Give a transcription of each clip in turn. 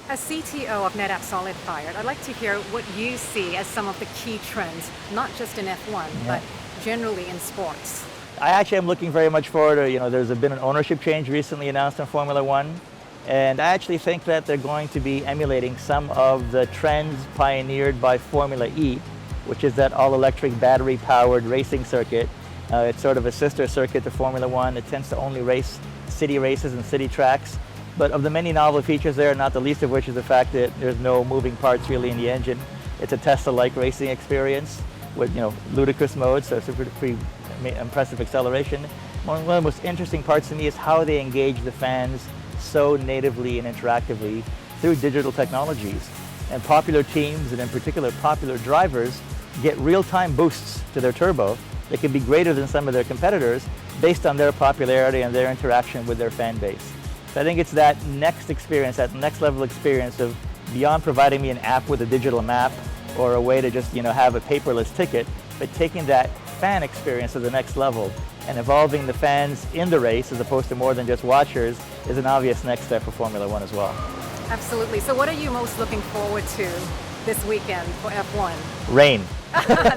As CTO of NetApp SolidFire, I'd like to hear what you see as some of the key trends, not just in F1, but generally in sports. I actually am looking very much forward to, there's been an ownership change recently announced in Formula One, and I actually think that they're going to be emulating some of the trends pioneered by Formula E, which is that all-electric battery-powered racing circuit. It's sort of a sister circuit to Formula One. It tends to only race city races and city tracks. But of the many novel features there, not the least of which is the fact that there's no moving parts really in the engine. It's a Tesla-like racing experience with ludicrous modes, so it's a pretty impressive acceleration. One of the most interesting parts to me is how they engage the fans so natively and interactively through digital technologies. And popular teams, and in particular popular drivers, get real-time boosts to their turbo that can be greater than some of their competitors based on their popularity and their interaction with their fan base. So I think it's that next experience, that next level experience of beyond providing me an app with a digital map or a way to just have a paperless ticket, but taking that fan experience to the next level and involving the fans in the race as opposed to more than just watchers is an obvious next step for Formula One as well. Absolutely. So what are you most looking forward to this weekend for F1? Rain.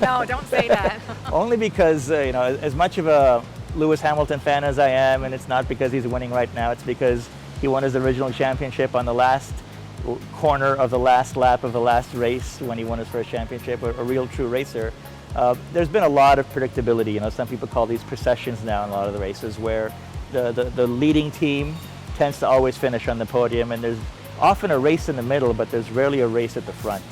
No, don't say that. Only because, as much of a Lewis Hamilton fan as I am, and it's not because he's winning right now, it's because he won his original championship on the last corner of the last lap of the last race when he won his first championship, a real true racer. There's been a lot of predictability. Some people call these processions now in a lot of the races where the leading team tends to always finish on the podium, and there's often a race in the middle, but there's rarely a race at the front.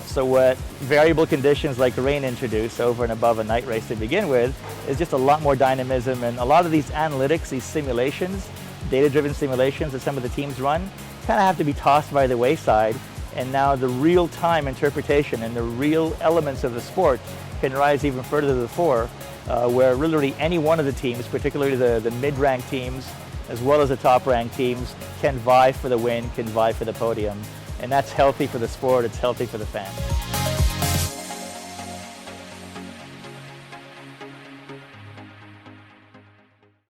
So what variable conditions like rain introduce over and above a night race to begin with is just a lot more dynamism, and a lot of these analytics, these simulations, data-driven simulations that some of the teams run, kind of have to be tossed by the wayside, and now the real-time interpretation and the real elements of the sport can rise even further to the fore, where literally any one of the teams, particularly the mid-ranked teams, as well as the top-ranked teams, can vie for the win, can vie for the podium. And that's healthy for the sport, it's healthy for the fans.